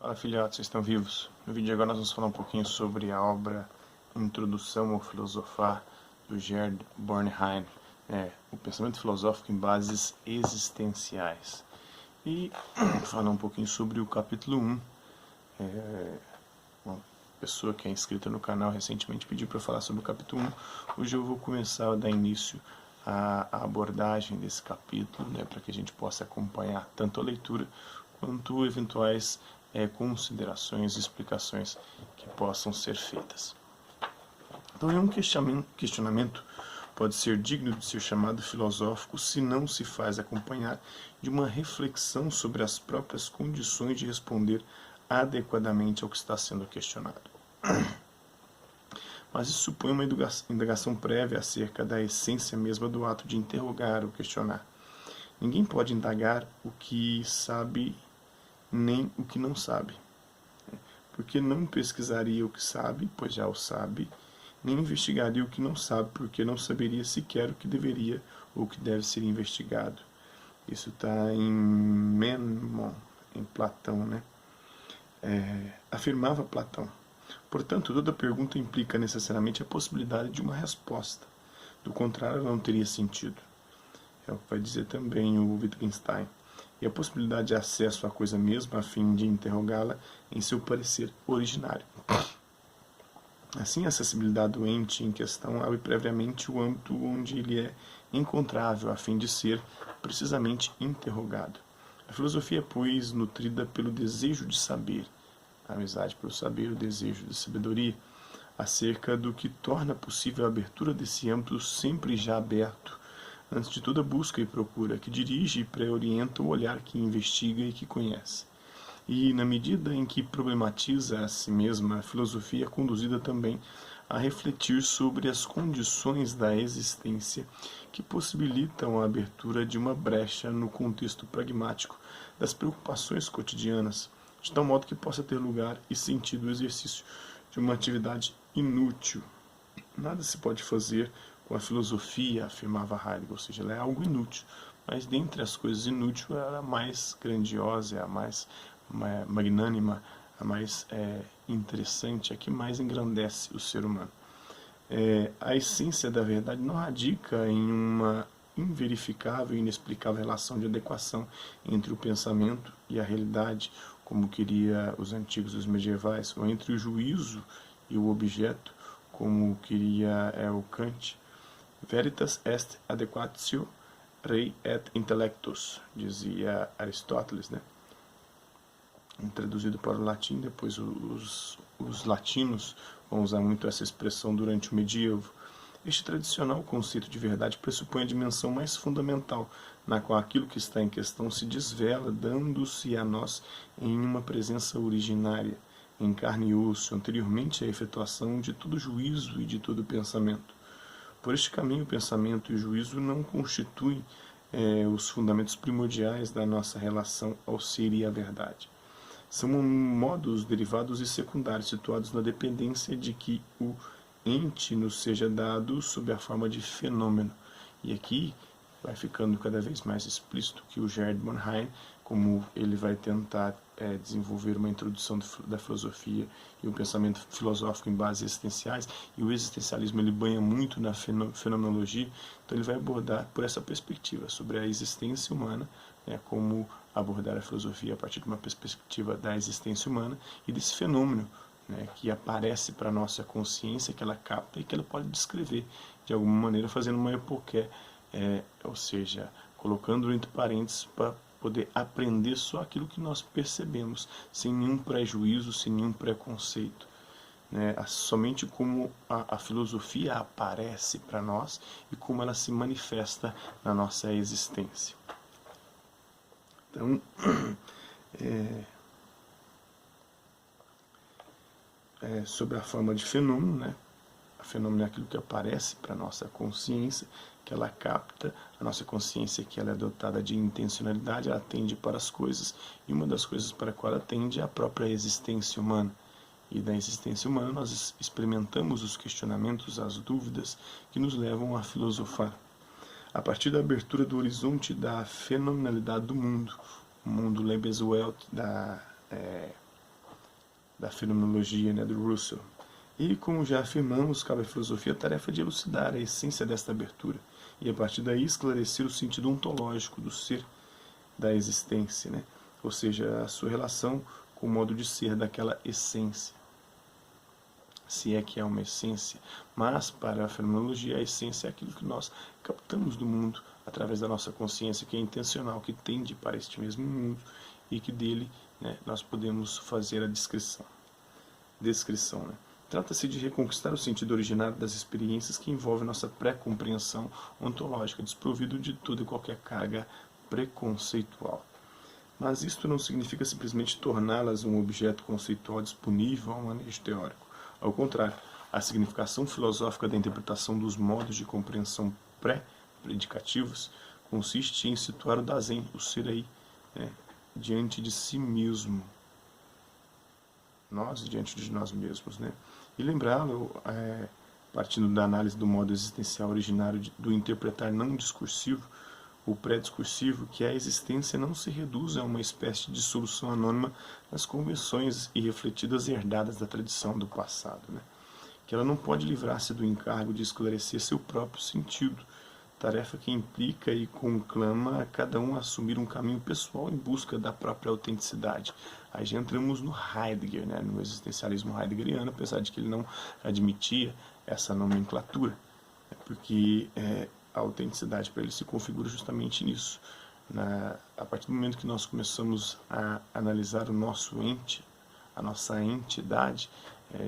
Fala filhotes, vocês estão vivos? No vídeo de agora nós vamos falar um pouquinho sobre a obra Introdução ao Filosofar do Gerd Bornheim, o pensamento filosófico em bases existenciais. E falar um pouquinho sobre o capítulo 1. Uma pessoa que é inscrita no canal recentemente pediu para falar sobre o capítulo 1. Hoje eu vou começar a dar início à abordagem desse capítulo, para que a gente possa acompanhar tanto a leitura quanto eventuais considerações e explicações que possam ser feitas. Então, nenhum questionamento pode ser digno de ser chamado filosófico se não se faz acompanhar de uma reflexão sobre as próprias condições de responder adequadamente ao que está sendo questionado. Mas isso supõe uma indagação prévia acerca da essência mesma do ato de interrogar ou questionar. Ninguém pode indagar o que sabe nem o que não sabe, porque não pesquisaria o que sabe, pois já o sabe, nem investigaria o que não sabe, porque não saberia sequer o que deveria ou o que deve ser investigado. Isso está em Mêmon, em Platão, afirmava Platão. Portanto, toda pergunta implica necessariamente a possibilidade de uma resposta. Do contrário, ela não teria sentido. É o que vai dizer também o Wittgenstein. E a possibilidade de acesso à coisa mesma a fim de interrogá-la em seu parecer originário. Assim, a acessibilidade do ente em questão abre previamente o âmbito onde ele é encontrável a fim de ser precisamente interrogado. A filosofia, pois, nutrida pelo desejo de saber, a amizade pelo saber, o desejo de sabedoria, acerca do que torna possível a abertura desse âmbito sempre já aberto, antes de toda busca e procura, que dirige e pré-orienta o olhar que investiga e que conhece. E, na medida em que problematiza a si mesma, a filosofia é conduzida também a refletir sobre as condições da existência que possibilitam a abertura de uma brecha no contexto pragmático das preocupações cotidianas, de tal modo que possa ter lugar e sentido o exercício de uma atividade inútil. Nada se pode fazer com a filosofia, afirmava Heidegger, ou seja, ela é algo inútil. Mas dentre as coisas inúteis, ela é a mais grandiosa, é a mais magnânima, a mais interessante, a que mais engrandece o ser humano. A essência da verdade não radica em uma inverificável e inexplicável relação de adequação entre o pensamento e a realidade, como queria os antigos e os medievais, ou entre o juízo e o objeto, como queria o Kant. Veritas est adequatio rei et intellectus, dizia Aristóteles, Traduzido para o latim, depois os latinos vão usar muito essa expressão durante o medievo. Este tradicional conceito de verdade pressupõe a dimensão mais fundamental, na qual aquilo que está em questão se desvela, dando-se a nós em uma presença originária, em carne e osso, anteriormente à efetuação de todo juízo e de todo pensamento. Por este caminho, o pensamento e o juízo não constituem os fundamentos primordiais da nossa relação ao ser e à verdade. São modos derivados e secundários situados na dependência de que o ente nos seja dado sob a forma de fenômeno. E aqui vai ficando cada vez mais explícito que o Gerd Bornheim, como ele vai tentar desenvolver uma introdução da filosofia e o pensamento filosófico em bases existenciais, e o existencialismo ele banha muito na fenomenologia, então ele vai abordar por essa perspectiva sobre a existência humana, como abordar a filosofia a partir de uma perspectiva da existência humana e desse fenômeno que aparece para a nossa consciência, que ela capta e que ela pode descrever de alguma maneira, fazendo uma epoqué, ou seja, colocando entre parênteses para poder aprender só aquilo que nós percebemos, sem nenhum prejuízo, sem nenhum preconceito. Somente como a filosofia aparece para nós e como ela se manifesta na nossa existência. Então, sobre a forma de fenômeno, a fenômeno é aquilo que aparece para a nossa consciência, que ela capta, a nossa consciência que ela é dotada de intencionalidade, ela tende para as coisas, e uma das coisas para a qual ela tende é a própria existência humana. E da existência humana nós experimentamos os questionamentos, as dúvidas que nos levam a filosofar. A partir da abertura do horizonte da fenomenalidade do mundo, o mundo Lebenswelt da fenomenologia, né, do Russell. E, como já afirmamos, cabe à filosofia a tarefa de elucidar a essência desta abertura e, a partir daí, esclarecer o sentido ontológico do ser, da existência, né? Ou seja, a sua relação com o modo de ser daquela essência, se é que é uma essência. Mas, para a fenomenologia, a essência é aquilo que nós captamos do mundo através da nossa consciência, que é intencional, que tende para este mesmo mundo e que dele, né, nós podemos fazer a descrição. Né? Trata-se de reconquistar o sentido originário das experiências que envolvem nossa pré-compreensão ontológica, desprovido de toda e qualquer carga preconceitual. Mas isto não significa simplesmente torná-las um objeto conceitual disponível ao manejo teórico. Ao contrário, a significação filosófica da interpretação dos modos de compreensão pré-predicativos consiste em situar o Dasein, o ser aí, né, diante de si mesmo. Nós diante de nós mesmos, né? E lembrá-lo, partindo da análise do modo existencial originário do interpretar não discursivo, o pré-discursivo, que a existência não se reduz a uma espécie de dissolução anônima nas convenções irrefletidas herdadas da tradição do passado, né? Que ela não pode livrar-se do encargo de esclarecer seu próprio sentido, tarefa que implica e conclama a cada um a assumir um caminho pessoal em busca da própria autenticidade. Aí já entramos no Heidegger, né, no existencialismo heideggeriano, apesar de que ele não admitia essa nomenclatura, porque a autenticidade para ele se configura justamente nisso. A partir do momento que nós começamos a analisar o nosso ente, a nossa entidade,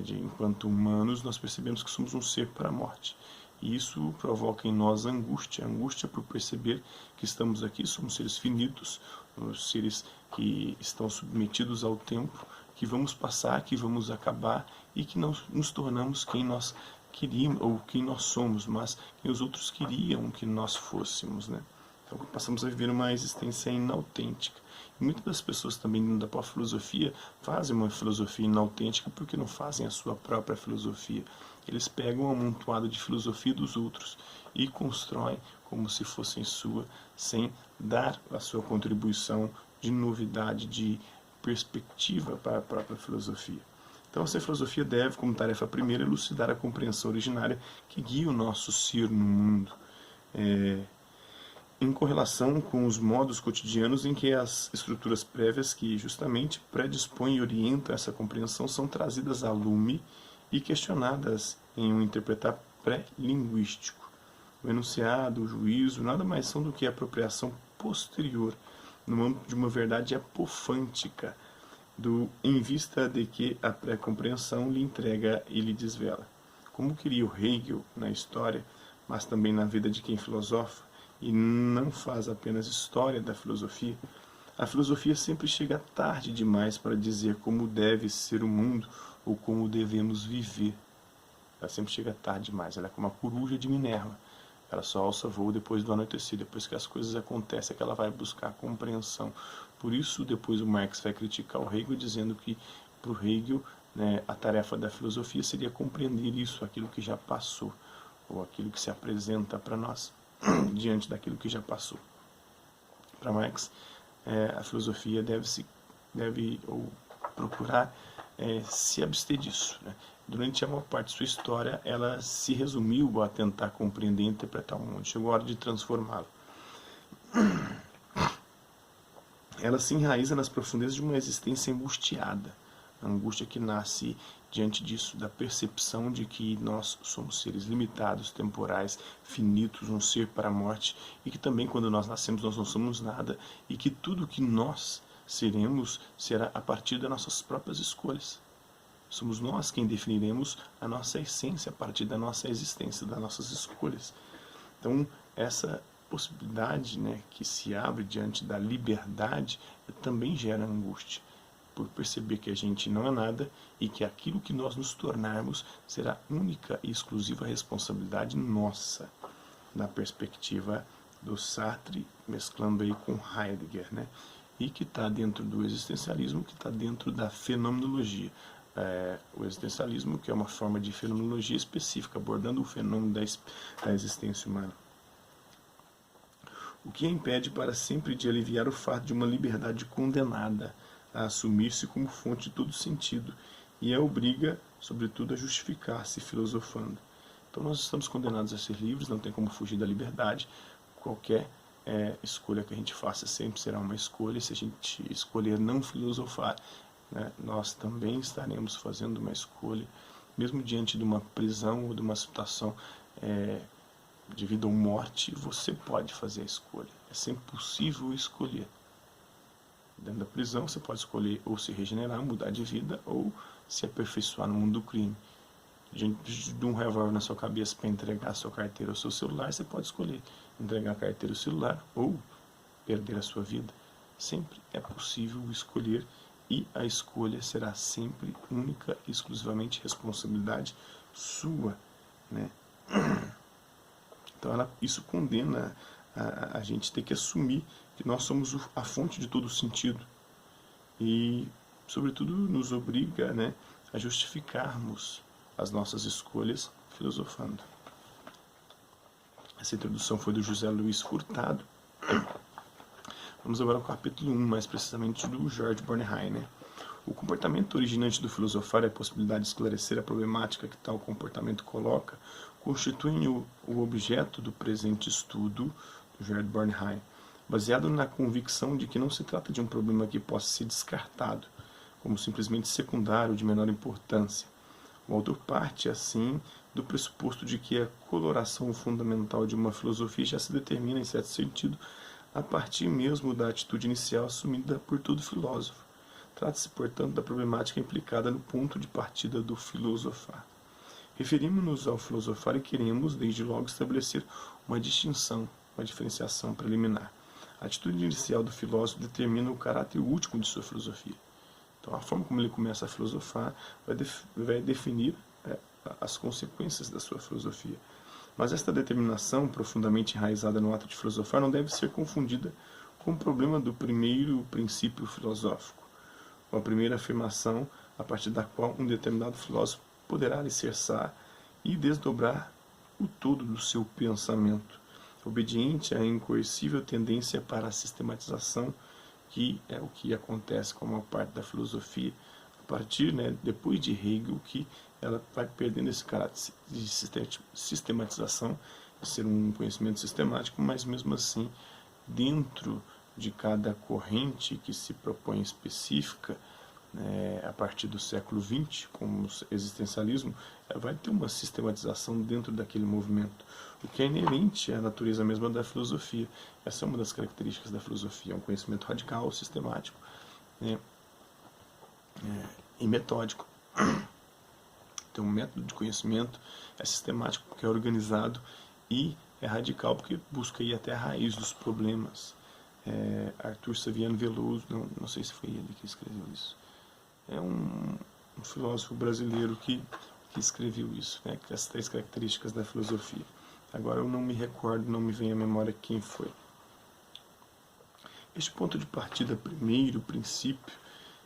enquanto humanos, nós percebemos que somos um ser para a morte. E isso provoca em nós angústia por perceber que estamos aqui, somos seres finitos, seres que estão submetidos ao tempo, que vamos passar, que vamos acabar e que não nos tornamos quem nós queríamos ou quem nós somos, mas quem os outros queriam que nós fôssemos, né? Então passamos a viver uma existência inautêntica. E muitas das pessoas também da filosofia fazem uma filosofia inautêntica porque não fazem a sua própria filosofia. Eles pegam um amontoado de filosofia dos outros e constroem como se fossem sua, sem dar a sua contribuição de novidade, de perspectiva para a própria filosofia. Então, essa filosofia deve, como tarefa primeira, elucidar a compreensão originária que guia o nosso ser no mundo, em correlação com os modos cotidianos em que as estruturas prévias que justamente predispõem e orientam essa compreensão são trazidas a lume e questionadas em um interpretar pré-linguístico. O enunciado, o juízo, nada mais são do que a apropriação posterior, no âmbito de uma verdade apofântica, em vista de que a pré-compreensão lhe entrega e lhe desvela. Como queria o Hegel na história, mas também na vida de quem filosofa, e não faz apenas história da filosofia, a filosofia sempre chega tarde demais para dizer como deve ser o mundo ou como devemos viver. Ela sempre chega tarde demais. Ela é como a coruja de Minerva. Ela só alça voo depois do anoitecer, depois que as coisas acontecem, é que ela vai buscar compreensão. Por isso, depois o Marx vai criticar o Hegel, dizendo que, para o Hegel, né, a tarefa da filosofia seria compreender isso, aquilo que já passou, ou aquilo que se apresenta para nós diante daquilo que já passou. Para Marx, a filosofia deve procurar se abster disso, né? Durante a maior parte de sua história, ela se resumiu a tentar compreender e interpretar o mundo. Chegou a hora de transformá-lo. Ela se enraiza nas profundezas de uma existência angustiada. A angústia que nasce diante disso, da percepção de que nós somos seres limitados, temporais, finitos, um ser para a morte, e que também quando nós nascemos nós não somos nada, e que tudo que nós seremos será a partir das nossas próprias escolhas. Somos nós quem definiremos a nossa essência a partir da nossa existência, das nossas escolhas. Então, essa possibilidade, né, que se abre diante da liberdade também gera angústia, por perceber que a gente não é nada e que aquilo que nós nos tornarmos será única e exclusiva responsabilidade nossa, na perspectiva do Sartre, mesclando aí com Heidegger, né, e que está dentro do existencialismo, que está dentro da fenomenologia. O existencialismo, que é uma forma de fenomenologia específica, abordando o fenômeno da existência humana. O que a impede para sempre de aliviar o fato de uma liberdade condenada a assumir-se como fonte de todo sentido e a obriga, sobretudo, a justificar-se filosofando. Então nós estamos condenados a ser livres, não tem como fugir da liberdade. Qualquer escolha que a gente faça sempre será uma escolha. Se a gente escolher não filosofar, né, nós também estaremos fazendo uma escolha, mesmo diante de uma prisão ou de uma situação de vida ou morte, você pode fazer a escolha. É sempre possível escolher. Dentro da prisão, você pode escolher ou se regenerar, mudar de vida, ou se aperfeiçoar no mundo do crime. Diante de um revólver na sua cabeça para entregar a sua carteira ou seu celular, você pode escolher entregar a carteira ou o celular, ou perder a sua vida. Sempre é possível escolher, e a escolha será sempre única e exclusivamente responsabilidade sua, né? Então isso condena a gente ter que assumir que nós somos a fonte de todo sentido e, sobretudo, nos obriga, né, a justificarmos as nossas escolhas filosofando. Essa introdução foi do José Luiz Furtado. Vamos agora ao capítulo 1, mais precisamente do George Bornheim, né? O comportamento originante do filosofar e a possibilidade de esclarecer a problemática que tal comportamento coloca constituem o objeto do presente estudo do George Bornheim, baseado na convicção de que não se trata de um problema que possa ser descartado como simplesmente secundário ou de menor importância. O autor parte, assim, do pressuposto de que a coloração fundamental de uma filosofia já se determina, em certo sentido, a partir mesmo da atitude inicial assumida por todo filósofo. Trata-se, portanto, da problemática implicada no ponto de partida do filosofar. Referimos-nos ao filosofar e queremos, desde logo, estabelecer uma distinção, uma diferenciação preliminar. A atitude inicial do filósofo determina o caráter último de sua filosofia. Então, a forma como ele começa a filosofar vai definir as consequências da sua filosofia. Mas esta determinação, profundamente enraizada no ato de filosofar, não deve ser confundida com o problema do primeiro princípio filosófico, com a primeira afirmação a partir da qual um determinado filósofo poderá alicerçar e desdobrar o todo do seu pensamento, obediente à incoercível tendência para a sistematização, que é o que acontece com a maior parte da filosofia, a partir, depois de Hegel, que ela vai perdendo esse caráter de sistematização, de ser um conhecimento sistemático, mas mesmo assim, dentro de cada corrente que se propõe específica, a partir do século XX, como o existencialismo, vai ter uma sistematização dentro daquele movimento, o que é inerente à natureza mesma da filosofia. Essa é uma das características da filosofia, é um conhecimento radical, sistemático, e metódico. Tem um método de conhecimento, é sistemático porque é organizado, e é radical porque busca ir até a raiz dos problemas. Arthur Saviano Veloso, não sei se foi ele que escreveu isso, é um filósofo brasileiro que escreveu isso, com essas 3 características da filosofia. Agora eu não me recordo, não me vem à memória quem foi. Este ponto de partida, primeiro princípio,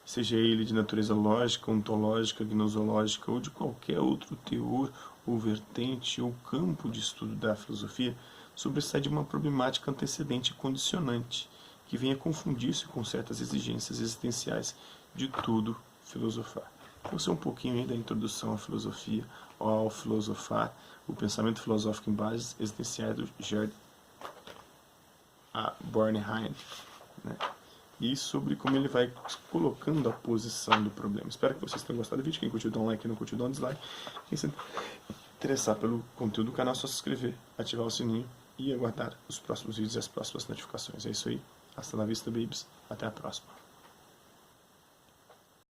seja ele de natureza lógica, ontológica, gnosológica ou de qualquer outro teor ou vertente ou campo de estudo da filosofia, sobressai de uma problemática antecedente e condicionante, que vem a confundir-se com certas exigências existenciais de tudo filosofar. Vou ser um pouquinho aí da introdução à filosofia, ou ao filosofar, o pensamento filosófico em bases existenciais do George Bornheim, e sobre como ele vai colocando a posição do problema. Espero que vocês tenham gostado do vídeo. Quem curtiu, dá um like, quem não curtiu, dá um dislike. Quem se interessar pelo conteúdo do canal, é só se inscrever, ativar o sininho e aguardar os próximos vídeos e as próximas notificações. É isso aí. Hasta la vista, babies. Até a próxima.